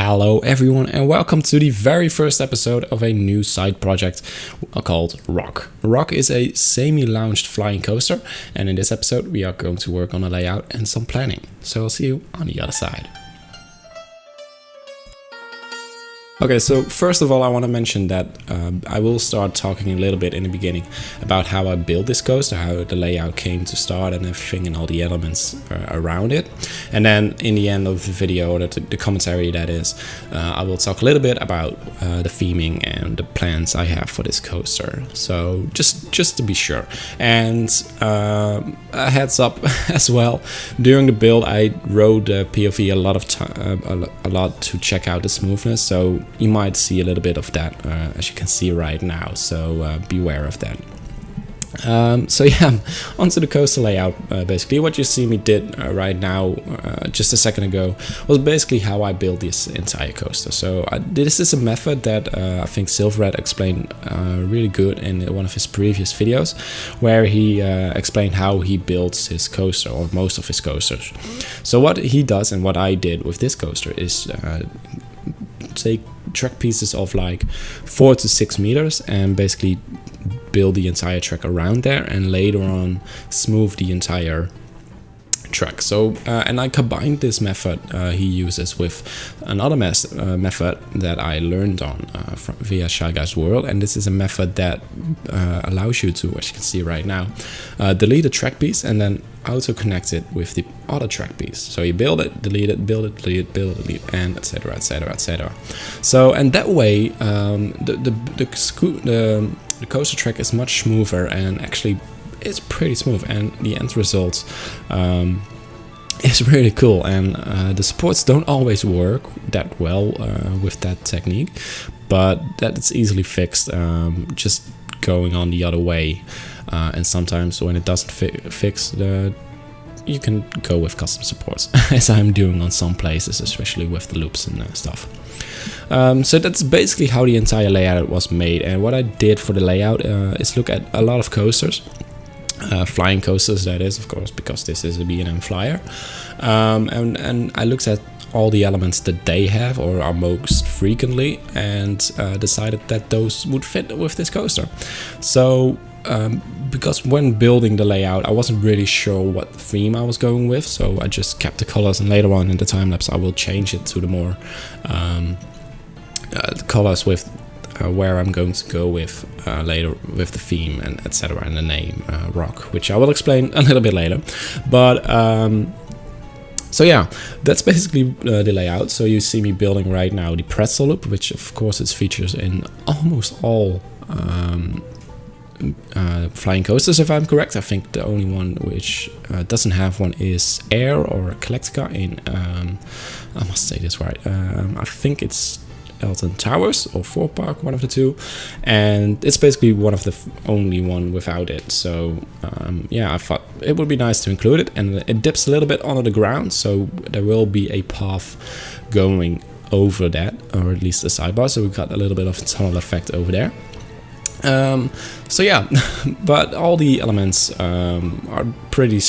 Hello everyone and welcome to the very first episode of a new side project called ROKH. ROKH is a semi-launched flying coaster, and in this episode we are going to work on a layout and some planning. So I'll see you on the other side. Okay, so first of all I want to mention that I will start talking a little bit in the beginning about how I built this coaster, how the layout came to start and everything and all the elements around it. And then in the end of the video, or the commentary that is, I will talk a little bit about the theming and the plans I have for this coaster. So just to be sure. And a heads up as well, during the build I rode POV a lot to check out the smoothness, so you might see a little bit of that as you can see right now, so beware of that. So yeah, onto the coaster layout. Basically what you see me did right now, just a second ago, was basically how I built this entire coaster. So this is a method that I think Silverred explained really good in one of his previous videos, where he explained how he builds his coaster, or most of his coasters. So what he does and what I did with this coaster is take track pieces of like 4 to 6 meters and basically build the entire track around there, and later on smooth the entire track. So and I combined this method he uses with another method that I learned on via Shy Guy's World, and this is a method that allows you to, as you can see right now, delete a track piece and then auto connect it with the other track piece. So you build it, delete it, build it, delete it, build it, delete it, and etc, etc, etc. So, and that way the coaster track is much smoother, and actually it's pretty smooth, and the end result is really cool. And the supports don't always work that well with that technique, but that's easily fixed just going on the other way. And sometimes when it doesn't fix, you can go with custom supports, as I'm doing on some places, especially with the loops and stuff. So that's basically how the entire layout was made. And what I did for the layout is look at a lot of coasters, flying coasters that is, of course, because this is a B&M flyer, and I looked at all the elements that they have or are most frequently, and decided that those would fit with this coaster. So because when building the layout I wasn't really sure what theme I was going with, so I just kept the colors, and later on in the time-lapse I will change it to the more colors with where I'm going to go with later with the theme and etc, and the name ROKH, which I will explain a little bit later. But so yeah, that's basically the layout. So you see me building right now the pretzel loop, which of course is features in almost all flying coasters, if I'm correct. I think the only one which doesn't have one is Air or Galactica in I must say this right, I think it's Elton Towers or Fort Park, one of the two, and it's basically one of the only one without it. So yeah, I thought it would be nice to include it, and it dips a little bit under the ground, so there will be a path going over that, or at least a sidebar, so we got a little bit of a tunnel effect over there. So yeah, but all the elements are pretty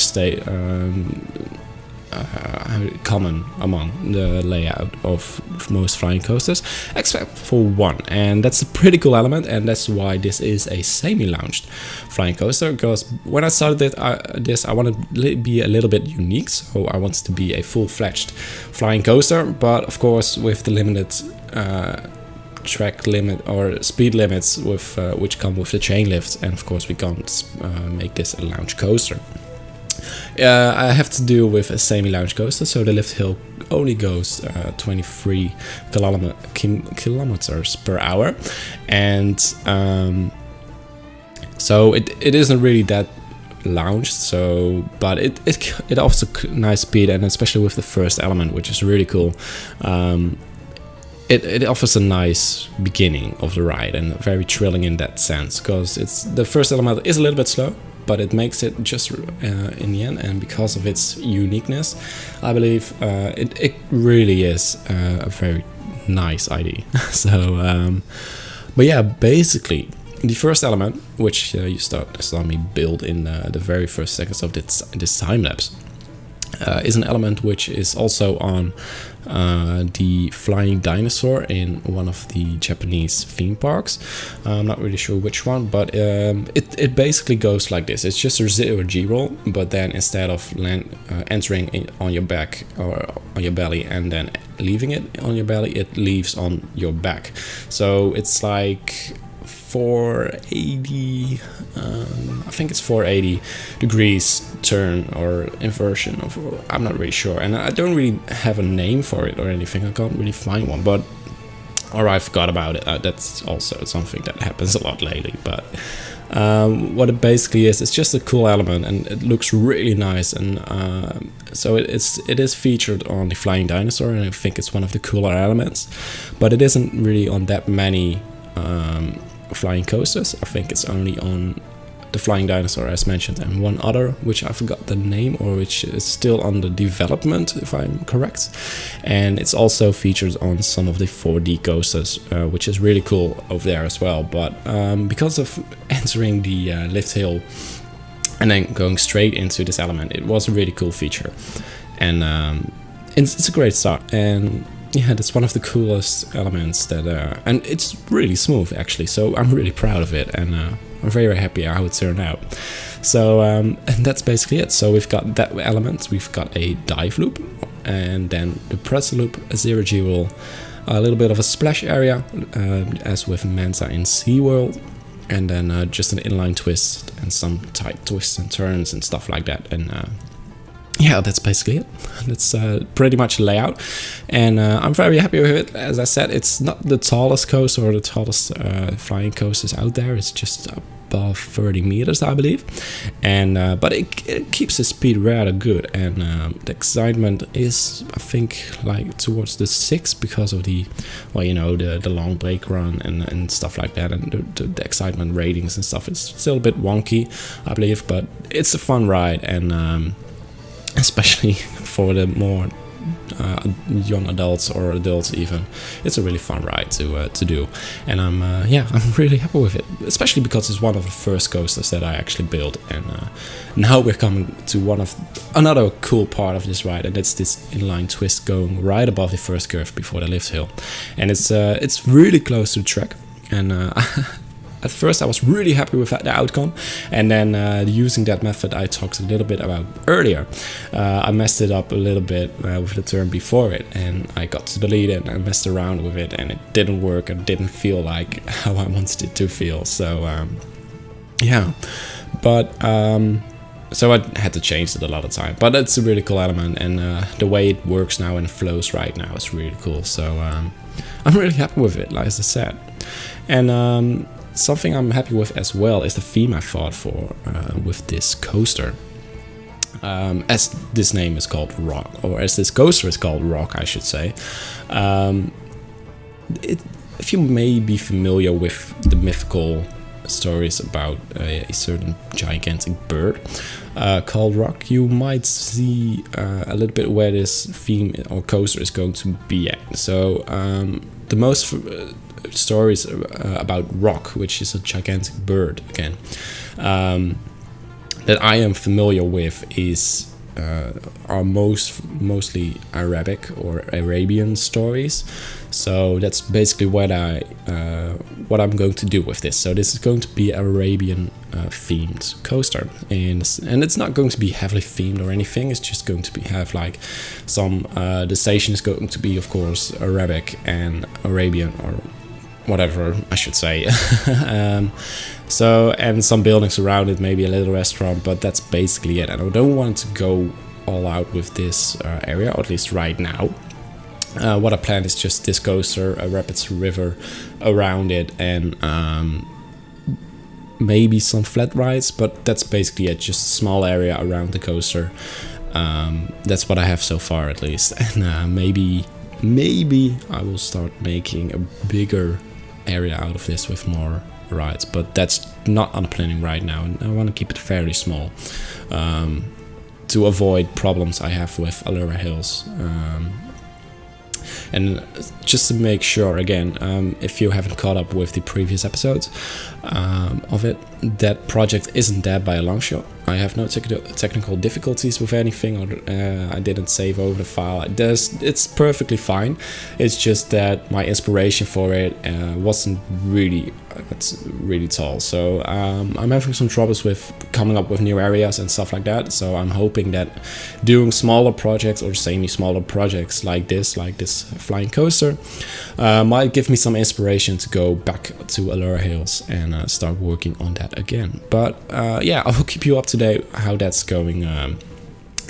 common among the layout of most flying coasters, except for one, and that's a pretty cool element, and that's why this is a semi-launched flying coaster. Because when I started this, I wanted to be a little bit unique, so I wanted to be a full-fledged flying coaster, but of course with the limited track limit or speed limits with which come with the chain lifts, and of course we can't make this a lounge coaster. I have to deal with a semi-lounge coaster, so the lift hill only goes 23 kilometers per hour, and so it isn't really that lounge. So, but it offers a nice speed, and especially with the first element, which is really cool. It offers a nice beginning of the ride, and very thrilling in that sense, because the first element is a little bit slow, but it makes it just in the end, and because of its uniqueness, I believe it really is a very nice idea. So, but yeah, basically the first element, which you saw me build in the very first seconds of this time lapse, is an element which is also on the flying dinosaur in one of the Japanese theme parks. I'm not really sure which one, but it basically goes like this. It's just a 0G roll, but then instead of entering on your back or on your belly and then leaving it on your belly, it leaves on your back. So it's like 480, I think it's 480 degrees turn or inversion of, I'm not really sure, and I don't really have a name for it or anything. I can't really find one, but I forgot about it. That's also something that happens a lot lately. But what it basically is, it's just a cool element, and it looks really nice. And so it is featured on the flying dinosaur, and I think it's one of the cooler elements. But it isn't really on that many flying coasters. I think it's only on the flying dinosaur, as mentioned, and one other which I forgot the name, or which is still under development, if I'm correct. And it's also featured on some of the 4D coasters, which is really cool over there as well. But because of entering the lift hill and then going straight into this element, it was a really cool feature, and it's a great start. And yeah, that's one of the coolest elements that, and it's really smooth actually, so I'm really proud of it, and I'm very happy how it turned out. So, and that's basically it. So we've got that element, we've got a dive loop, and then the pretzel loop, a 0G roll, a little bit of a splash area, as with Manta in SeaWorld, and then just an inline twist and some tight twists and turns and stuff like that. And yeah, that's basically it. That's pretty much the layout, and I'm very happy with it. As I said, it's not the tallest coaster or the tallest flying coasters out there. It's just above 30 meters, I believe, and but it keeps the speed rather good, and the excitement is, I think, like towards the 6 because of the, well, you know, the long brake run and stuff like that, and the excitement ratings and stuff. It's still a bit wonky, I believe, but it's a fun ride, and especially for the more young adults or adults even, it's a really fun ride to do. And I'm really happy with it, especially because it's one of the first coasters that I actually built. And now we're coming to another cool part of this ride, and it's this inline twist going right above the first curve before the lift hill, and it's really close to the track. And at first I was really happy with the outcome, and then using that method I talked a little bit about earlier, I messed it up a little bit with the turn before it, and I got to delete it and I messed around with it, and it didn't work and didn't feel like how I wanted it to feel. So yeah, but so I had to change it a lot of time, but it's a really cool element, and the way it works now and flows right now is really cool. So I'm really happy with it, like I said. And something I'm happy with as well is the theme I thought for with this coaster. As this name is called ROKH, or as this coaster is called ROKH, I should say. If you may be familiar with the mythical stories about a certain gigantic bird called ROKH, you might see a little bit where this theme or coaster is going to be at. So the most stories about ROKH, which is a gigantic bird again, that I am familiar with are mostly Arabic or Arabian stories. So that's basically what I'm going to do with this. So this is going to be an Arabian themed coaster, and it's not going to be heavily themed or anything. It's just going to have like some the station is going to be, of course, Arabic and Arabian, or whatever I should say. So, and some buildings around it, maybe a little restaurant, but that's basically it. And I don't want to go all out with this area, or at least right now. What I planned is just this coaster, a rapids river around it, and maybe some flat rides, but that's basically it, just a small area around the coaster. That's what I have so far, at least. And maybe I will start making a bigger area out of this with more rides, but that's not on planning right now, and I want to keep it fairly small to avoid problems I have with Allura Hills. And just to make sure, again, if you haven't caught up with the previous episodes of it, that project isn't dead by a long shot. I have no technical difficulties with anything, or I didn't save over the file. It's perfectly fine. It's just that my inspiration for it wasn't really tall. So I'm having some troubles with coming up with new areas and stuff like that. So I'm hoping that doing smaller projects or semi-smaller projects like this flying coaster might give me some inspiration to go back to Allure Hills and start working on that again. But yeah, I will keep you up to date how that's going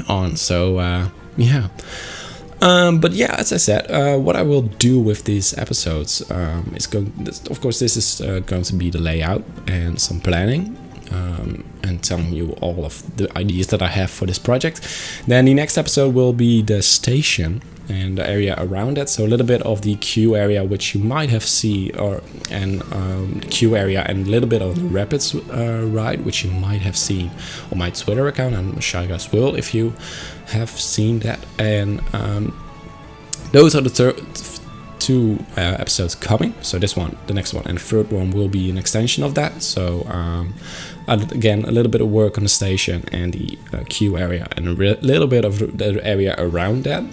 on. So yeah. But yeah, as I said, what I will do with these episodes is of course, this is going to be the layout and some planning, and telling you all of the ideas that I have for this project. Then the next episode will be the station and the area around it, so a little bit of the queue area, which you might have seen, the queue area, and a little bit of the rapids ride, which you might have seen on my Twitter account. I'm sure you guys will if you have seen that. And those are the two episodes coming. So this one, the next one, and the third one will be an extension of that. So again, a little bit of work on the station and the queue area, and a little bit of the area around that.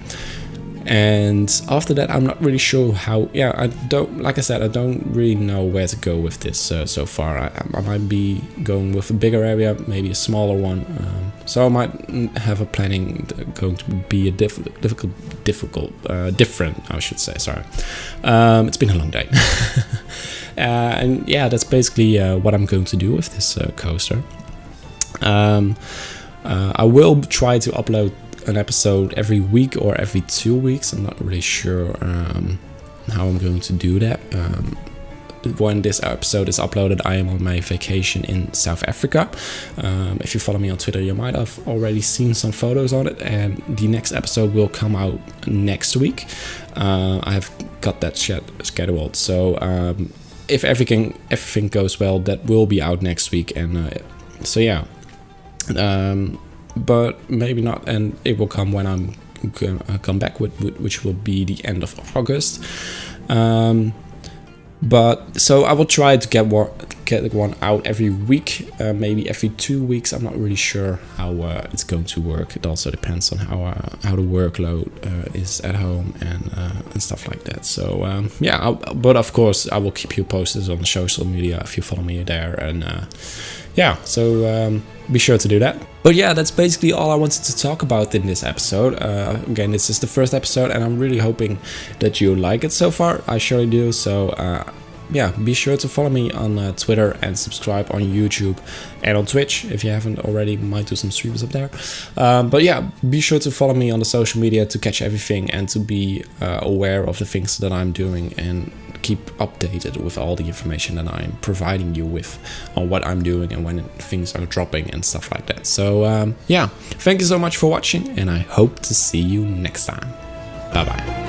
And after that, I'm not really sure how. Yeah, I don't really know where to go with this so far. I might be going with a bigger area, maybe a smaller one. So I might have a planning going to be a different, I should say. Sorry, it's been a long day. And yeah, that's basically what I'm going to do with this coaster. I will try to upload an episode every week or every 2 weeks. I'm not really sure how I'm going to do that. When this episode is uploaded, I am on my vacation in South Africa. If you follow me on Twitter, you might have already seen some photos on it, and the next episode will come out next week. I have got that scheduled, so if everything goes well, that will be out next week. And so yeah, but maybe not, and it will come when I'm come back with which will be the end of August. But so I will try to get one out every week, maybe every 2 weeks. I'm not really sure how it's going to work. It also depends on how the workload is at home and stuff like that. So yeah, but of course I will keep you posted on social media if you follow me there. And yeah, so be sure to do that. But yeah, that's basically all I wanted to talk about in this episode. Again, this is the first episode, and I'm really hoping that you like it so far. I surely do. So yeah, be sure to follow me on Twitter and subscribe on YouTube and on Twitch if you haven't already. Might do some streams up there. But yeah, be sure to follow me on the social media to catch everything and to be aware of the things that I'm doing, and keep updated with all the information that I'm providing you with on what I'm doing and when things are dropping and stuff like that. So yeah, thank you so much for watching, and I hope to see you next time. Bye bye.